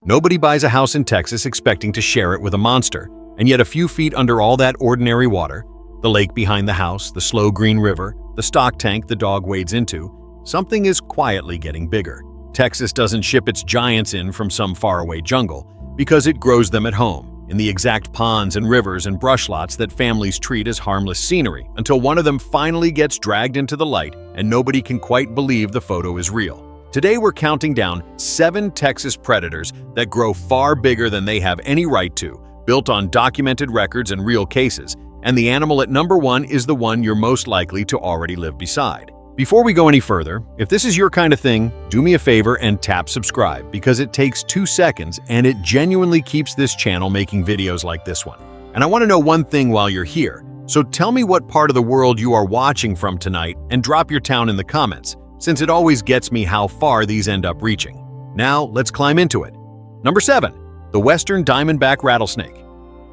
Nobody buys a house in Texas expecting to share it with a monster, and yet a few feet under all that ordinary water, the lake behind the house, the slow green river, the stock tank the dog wades into, something is quietly getting bigger. Texas doesn't ship its giants in from some faraway jungle because it grows them at home, in the exact ponds and rivers and brush lots that families treat as harmless scenery, until one of them finally gets dragged into the light and nobody can quite believe the photo is real. Today we're counting down 7 Texas predators that grow far bigger than they have any right to, built on documented records and real cases, and the animal at number 1 is the one you're most likely to already live beside. Before we go any further, if this is your kind of thing, do me a favor and tap subscribe, because it takes 2 seconds and it genuinely keeps this channel making videos like this one. And I want to know one thing while you're here, so tell me what part of the world you are watching from tonight and drop your town in the comments, since it always gets me how far these end up reaching. Now, let's climb into it. Number 7. The Western Diamondback Rattlesnake.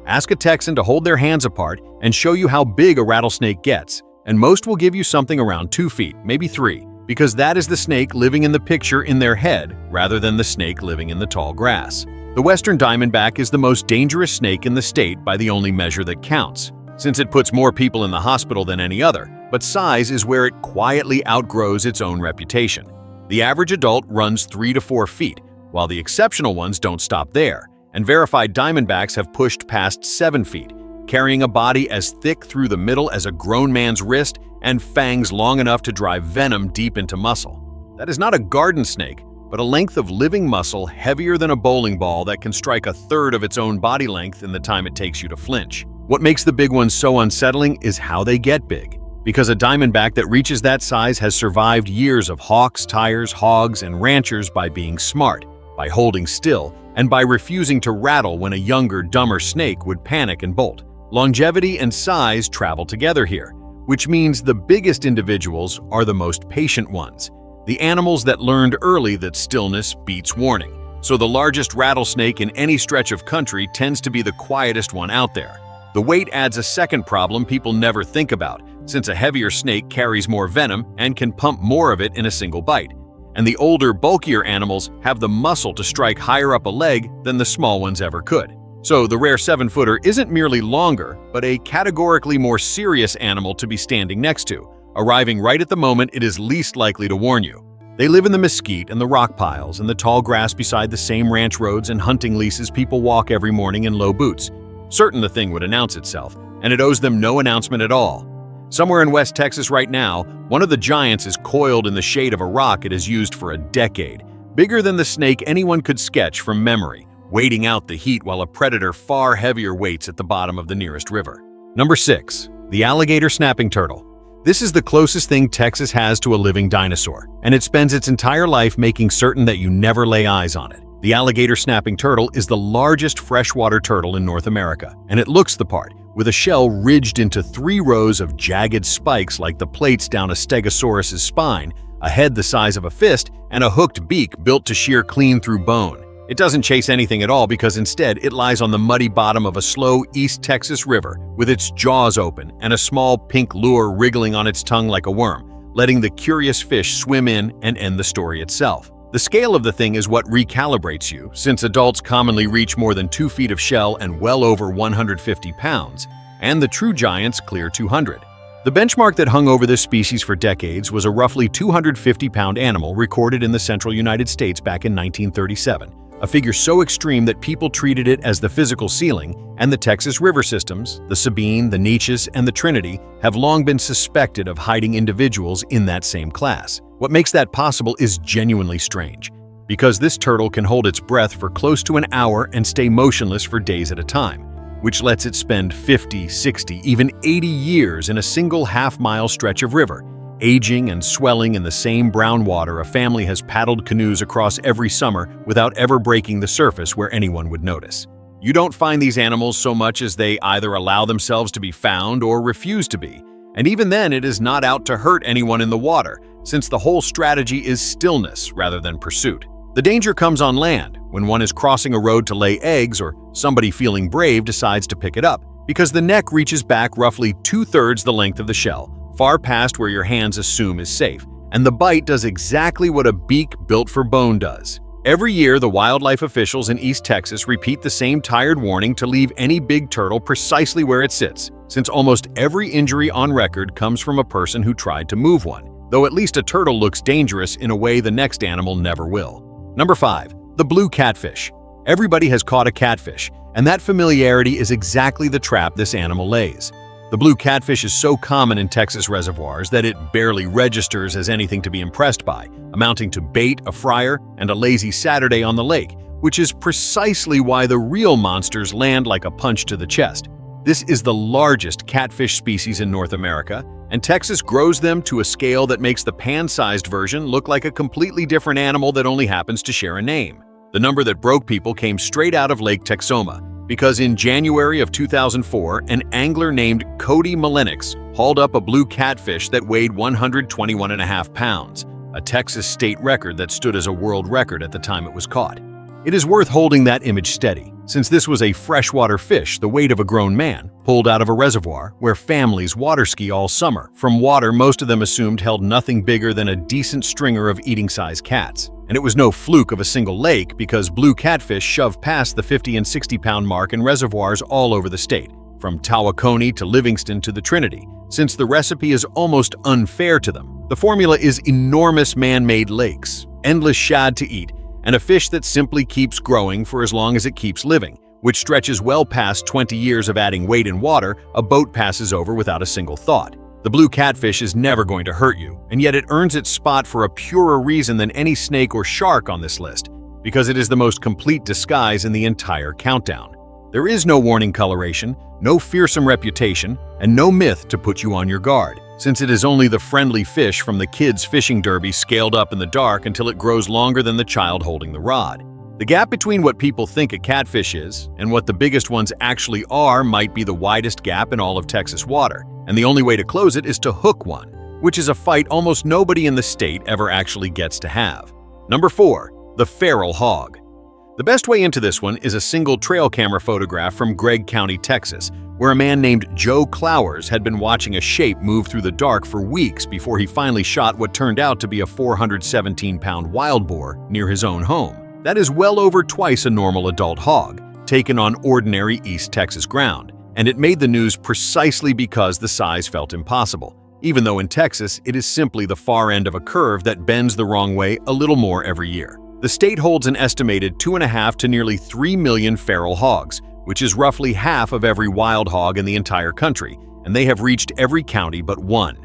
Ask a Texan to hold their hands apart and show you how big a rattlesnake gets, and most will give you something around 2 feet, maybe 3, because that is the snake living in the picture in their head rather than the snake living in the tall grass. The Western Diamondback is the most dangerous snake in the state by the only measure that counts, since it puts more people in the hospital than any other, but size is where it quietly outgrows its own reputation. The average adult runs 3 to 4 feet, while the exceptional ones don't stop there, and verified diamondbacks have pushed past 7 feet, carrying a body as thick through the middle as a grown man's wrist and fangs long enough to drive venom deep into muscle. That is not a garden snake, but a length of living muscle heavier than a bowling ball that can strike a third of its own body length in the time it takes you to flinch. What makes the big ones so unsettling is how they get big, because a diamondback that reaches that size has survived years of hawks, tigers, hogs, and ranchers by being smart, by holding still, and by refusing to rattle when a younger, dumber snake would panic and bolt. Longevity and size travel together here, which means the biggest individuals are the most patient ones, the animals that learned early that stillness beats warning. So the largest rattlesnake in any stretch of country tends to be the quietest one out there. The weight adds a second problem people never think about, since a heavier snake carries more venom and can pump more of it in a single bite. And the older, bulkier animals have the muscle to strike higher up a leg than the small ones ever could. So the rare 7-footer isn't merely longer, but a categorically more serious animal to be standing next to, arriving right at the moment it is least likely to warn you. They live in the mesquite and the rock piles and the tall grass beside the same ranch roads and hunting leases people walk every morning in low boots, certain the thing would announce itself, and it owes them no announcement at all. Somewhere in West Texas right now, one of the giants is coiled in the shade of a rock it has used for a decade, bigger than the snake anyone could sketch from memory, waiting out the heat while a predator far heavier waits at the bottom of the nearest river. Number 6. The Alligator Snapping Turtle. This is the closest thing Texas has to a living dinosaur, and it spends its entire life making certain that you never lay eyes on it. The alligator snapping turtle is the largest freshwater turtle in North America, and it looks the part, with a shell ridged into 3 rows of jagged spikes like the plates down a stegosaurus's spine, a head the size of a fist, and a hooked beak built to shear clean through bone. It doesn't chase anything at all because instead it lies on the muddy bottom of a slow East Texas river with its jaws open and a small pink lure wriggling on its tongue like a worm, letting the curious fish swim in and end the story itself. The scale of the thing is what recalibrates you, since adults commonly reach more than 2 feet of shell and well over 150 pounds, and the true giants clear 200. The benchmark that hung over this species for decades was a roughly 250-pound animal recorded in the central United States back in 1937. A figure so extreme that people treated it as the physical ceiling, and the Texas river systems, the Sabine, the Neches, and the Trinity, have long been suspected of hiding individuals in that same class. What makes that possible is genuinely strange, because this turtle can hold its breath for close to an hour and stay motionless for days at a time, which lets it spend 50, 60, even 80 years in a single half-mile stretch of river, aging and swelling in the same brown water a family has paddled canoes across every summer without ever breaking the surface where anyone would notice. You don't find these animals so much as they either allow themselves to be found or refuse to be, and even then it is not out to hurt anyone in the water, since the whole strategy is stillness rather than pursuit. The danger comes on land, when one is crossing a road to lay eggs or somebody feeling brave decides to pick it up, because the neck reaches back roughly 2/3 the length of the shell, far past where your hands assume is safe, and the bite does exactly what a beak built for bone does. Every year, the wildlife officials in East Texas repeat the same tired warning to leave any big turtle precisely where it sits, since almost every injury on record comes from a person who tried to move one, though at least a turtle looks dangerous in a way the next animal never will. Number 5. The blue catfish. Everybody has caught a catfish, and that familiarity is exactly the trap this animal lays. The blue catfish is so common in Texas reservoirs that it barely registers as anything to be impressed by, amounting to bait, a fryer, and a lazy Saturday on the lake, which is precisely why the real monsters land like a punch to the chest. This is the largest catfish species in North America, and Texas grows them to a scale that makes the pan-sized version look like a completely different animal that only happens to share a name. The number that broke people came straight out of Lake Texoma, because in January of 2004, an angler named Cody Malenix hauled up a blue catfish that weighed 121.5 pounds, a Texas state record that stood as a world record at the time it was caught. It is worth holding that image steady, since this was a freshwater fish the weight of a grown man, pulled out of a reservoir where families water ski all summer, from water most of them assumed held nothing bigger than a decent stringer of eating-sized cats. And it was no fluke of a single lake, because blue catfish shove past the 50 and 60-pound mark in reservoirs all over the state, from Tawaconee to Livingston to the Trinity, since the recipe is almost unfair to them. The formula is enormous man-made lakes, endless shad to eat, and a fish that simply keeps growing for as long as it keeps living, which stretches well past 20 years of adding weight in water a boat passes over without a single thought. The blue catfish is never going to hurt you, and yet it earns its spot for a purer reason than any snake or shark on this list, because it is the most complete disguise in the entire countdown. There is no warning coloration, no fearsome reputation, and no myth to put you on your guard, since it is only the friendly fish from the kids' fishing derby scaled up in the dark until it grows longer than the child holding the rod. The gap between what people think a catfish is and what the biggest ones actually are might be the widest gap in all of Texas water, and the only way to close it is to hook one, which is a fight almost nobody in the state ever actually gets to have. Number 4. The feral hog. The best way into this one is a single trail camera photograph from Gregg County, Texas, where a man named Joe Clowers had been watching a shape move through the dark for weeks before he finally shot what turned out to be a 417-pound wild boar near his own home. That is well over twice a normal adult hog, taken on ordinary East Texas ground, and it made the news precisely because the size felt impossible, even though in Texas it is simply the far end of a curve that bends the wrong way a little more every year. The state holds an estimated 2.5 to nearly 3 million feral hogs, which is roughly half of every wild hog in the entire country, and they have reached every county but one.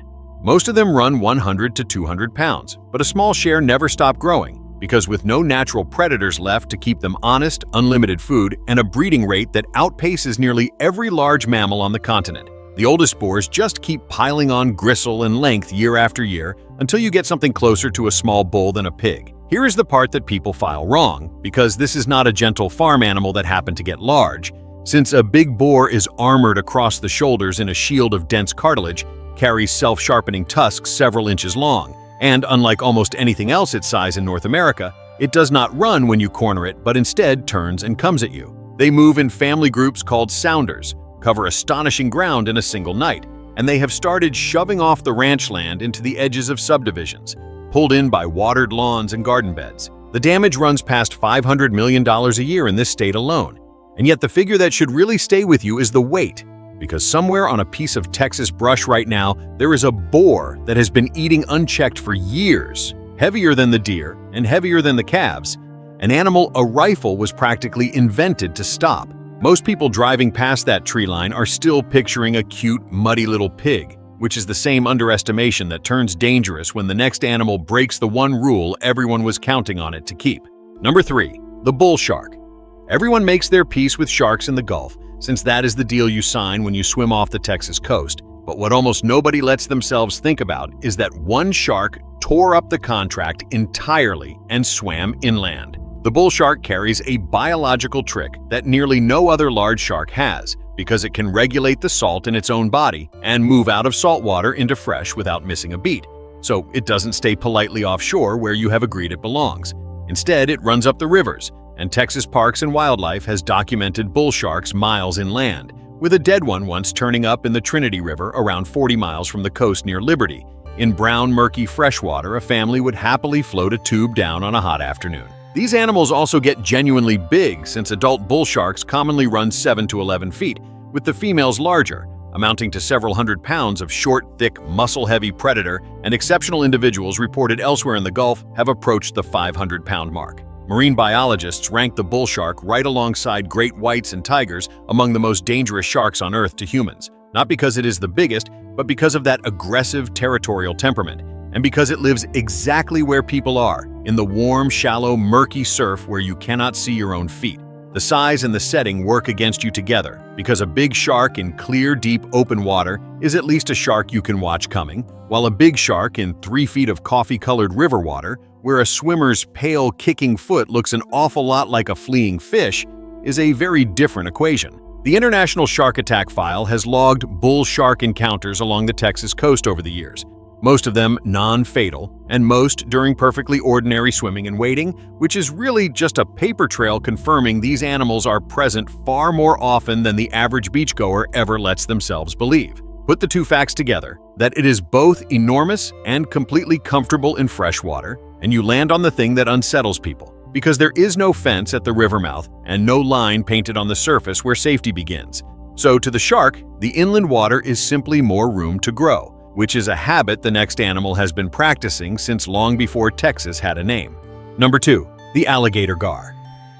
Most of them run 100 to 200 pounds, but a small share never stop growing, because with no natural predators left to keep them honest, unlimited food, and a breeding rate that outpaces nearly every large mammal on the continent, the oldest boars just keep piling on gristle and length year after year until you get something closer to a small bull than a pig. Here is the part that people file wrong, because this is not a gentle farm animal that happened to get large, since a big boar is armored across the shoulders in a shield of dense cartilage, carries self-sharpening tusks several inches long, and unlike almost anything else its size in North America, it does not run when you corner it, but instead turns and comes at you. They move in family groups called sounders, cover astonishing ground in a single night, and they have started shoving off the ranch land into the edges of subdivisions, pulled in by watered lawns and garden beds. The damage runs past $500 million a year in this state alone, and yet the figure that should really stay with you is the weight, because somewhere on a piece of Texas brush right now, there is a boar that has been eating unchecked for years, heavier than the deer and heavier than the calves, an animal a rifle was practically invented to stop. Most people driving past that tree line are still picturing a cute, muddy little pig, which is the same underestimation that turns dangerous when the next animal breaks the one rule everyone was counting on it to keep. Number 3. The bull shark. Everyone makes their peace with sharks in the Gulf, since that is the deal you sign when you swim off the Texas coast. But what almost nobody lets themselves think about is that one shark tore up the contract entirely and swam inland. The bull shark carries a biological trick that nearly no other large shark has, because it can regulate the salt in its own body and move out of salt water into fresh without missing a beat. So it doesn't stay politely offshore where you have agreed it belongs. Instead, it runs up the rivers, and Texas Parks and Wildlife has documented bull sharks miles inland, with a dead one once turning up in the Trinity River around 40 miles from the coast near Liberty. In brown, murky freshwater, a family would happily float a tube down on a hot afternoon. These animals also get genuinely big since adult bull sharks commonly run 7 to 11 feet, with the females larger, amounting to several hundred pounds of short, thick, muscle-heavy predator, and exceptional individuals reported elsewhere in the Gulf have approached the 500-pound mark. Marine biologists rank the bull shark right alongside great whites and tigers among the most dangerous sharks on Earth to humans, not because it is the biggest, but because of that aggressive territorial temperament, and because it lives exactly where people are, in the warm, shallow, murky surf where you cannot see your own feet. The size and the setting work against you together, because a big shark in clear, deep, open water is at least a shark you can watch coming, while a big shark in 3 feet of coffee-colored river water, where a swimmer's pale, kicking foot looks an awful lot like a fleeing fish, is a very different equation. The International Shark Attack File has logged bull-shark encounters along the Texas coast over the years, most of them non-fatal, and most during perfectly ordinary swimming and wading, which is really just a paper trail confirming these animals are present far more often than the average beachgoer ever lets themselves believe. Put the two facts together, that it is both enormous and completely comfortable in fresh water, and you land on the thing that unsettles people, because there is no fence at the river mouth and no line painted on the surface where safety begins. So to the shark, the inland water is simply more room to grow, which is a habit the next animal has been practicing since long before Texas had a name. Number 2. The alligator gar.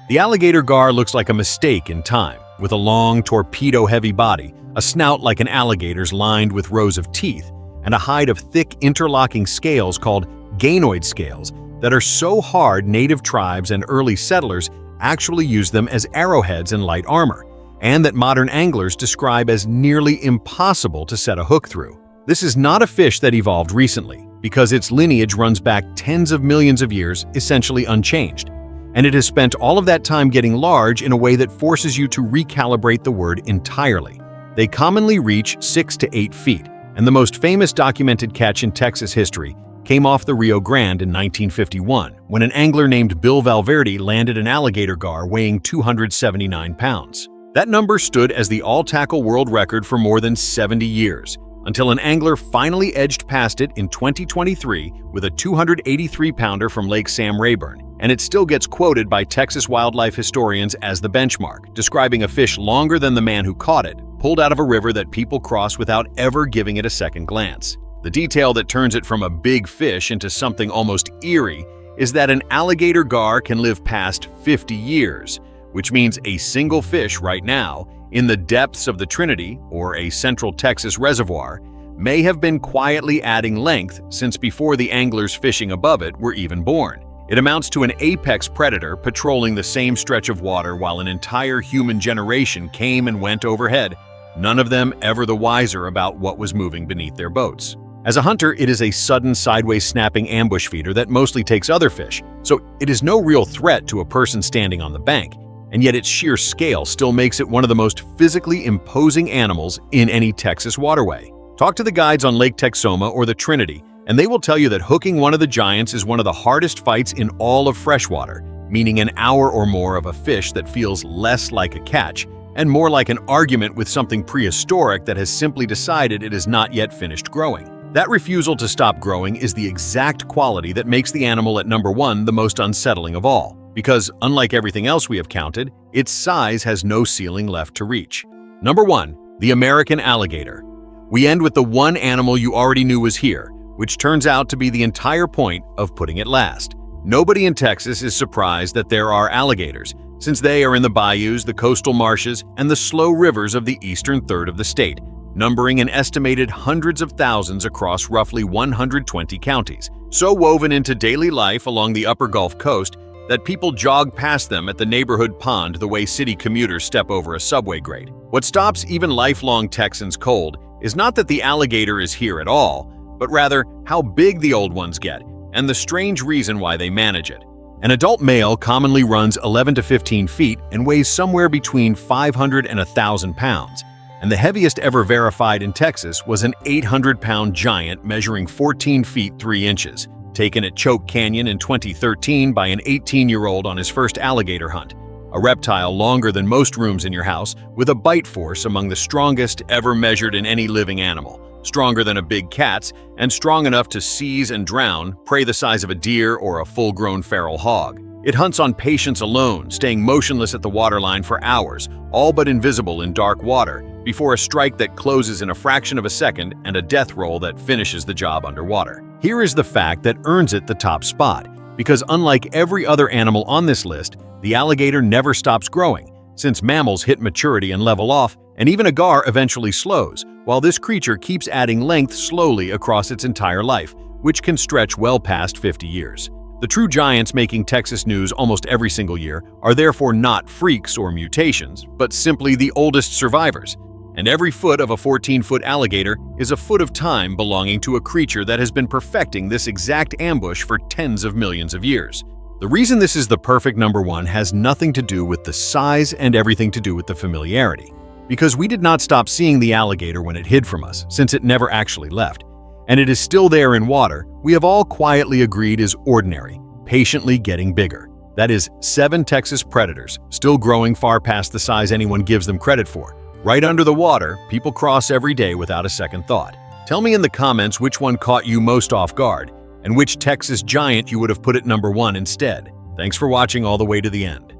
The alligator gar looks like a mistake in time, with a long, torpedo-heavy body, a snout like an alligator's lined with rows of teeth, and a hide of thick interlocking scales called gainoid scales that are so hard native tribes and early settlers actually use them as arrowheads in light armor, and that modern anglers describe as nearly impossible to set a hook through. This is not a fish that evolved recently, because its lineage runs back tens of millions of years essentially unchanged, and it has spent all of that time getting large in a way that forces you to recalibrate the word entirely. They commonly reach 6 to 8 feet, and the most famous documented catch in Texas history came off the Rio Grande in 1951, when an angler named Bill Valverde landed an alligator gar weighing 279 pounds. That number stood as the all-tackle world record for more than 70 years, until an angler finally edged past it in 2023 with a 283-pounder from Lake Sam Rayburn, and it still gets quoted by Texas wildlife historians as the benchmark, describing a fish longer than the man who caught it, pulled out of a river that people cross without ever giving it a second glance. The detail that turns it from a big fish into something almost eerie is that an alligator gar can live past 50 years, which means a single fish right now, in the depths of the Trinity, or a central Texas reservoir, may have been quietly adding length since before the anglers fishing above it were even born. It amounts to an apex predator patrolling the same stretch of water while an entire human generation came and went overhead, none of them ever the wiser about what was moving beneath their boats. As a hunter, it is a sudden sideways snapping ambush feeder that mostly takes other fish, so it is no real threat to a person standing on the bank. And yet its sheer scale still makes it one of the most physically imposing animals in any Texas waterway. Talk to the guides on Lake Texoma or the Trinity, and they will tell you that hooking one of the giants is one of the hardest fights in all of freshwater, meaning an hour or more of a fish that feels less like a catch and more like an argument with something prehistoric that has simply decided it is not yet finished growing. That refusal to stop growing is the exact quality that makes the animal at number 1 the most unsettling of all. Because, unlike everything else we have counted, its size has no ceiling left to reach. Number 1. The American alligator. We end with the one animal you already knew was here, which turns out to be the entire point of putting it last. Nobody in Texas is surprised that there are alligators, since they are in the bayous, the coastal marshes, and the slow rivers of the eastern third of the state, numbering an estimated hundreds of thousands across roughly 120 counties, so woven into daily life along the upper Gulf Coast that people jog past them at the neighborhood pond the way city commuters step over a subway grate. What stops even lifelong Texans cold is not that the alligator is here at all, but rather how big the old ones get and the strange reason why they manage it. An adult male commonly runs 11 to 15 feet and weighs somewhere between 500 and 1,000 pounds, and the heaviest ever verified in Texas was an 800-pound giant measuring 14 feet 3 inches. Taken at Choke Canyon in 2013 by an 18-year-old on his first alligator hunt, a reptile longer than most rooms in your house with a bite force among the strongest ever measured in any living animal, stronger than a big cat's and strong enough to seize and drown prey the size of a deer or a full-grown feral hog. It hunts on patience alone, staying motionless at the waterline for hours, all but invisible in dark water, before a strike that closes in a fraction of a second and a death roll that finishes the job underwater. Here is the fact that earns it the top spot, because unlike every other animal on this list, the alligator never stops growing, since mammals hit maturity and level off, and even a gar eventually slows, while this creature keeps adding length slowly across its entire life, which can stretch well past 50 years. The true giants making Texas news almost every single year are therefore not freaks or mutations, but simply the oldest survivors. And every foot of a 14-foot alligator is a foot of time belonging to a creature that has been perfecting this exact ambush for tens of millions of years. The reason this is the perfect number one has nothing to do with the size and everything to do with the familiarity. Because we did not stop seeing the alligator when it hid from us, since it never actually left. And it is still there in water, we have all quietly agreed is ordinary, patiently getting bigger. That is 7 Texas predators, still growing far past the size anyone gives them credit for. Right under the water, people cross every day without a second thought. Tell me in the comments which one caught you most off guard, and which Texas giant you would have put at number 1 instead. Thanks for watching all the way to the end.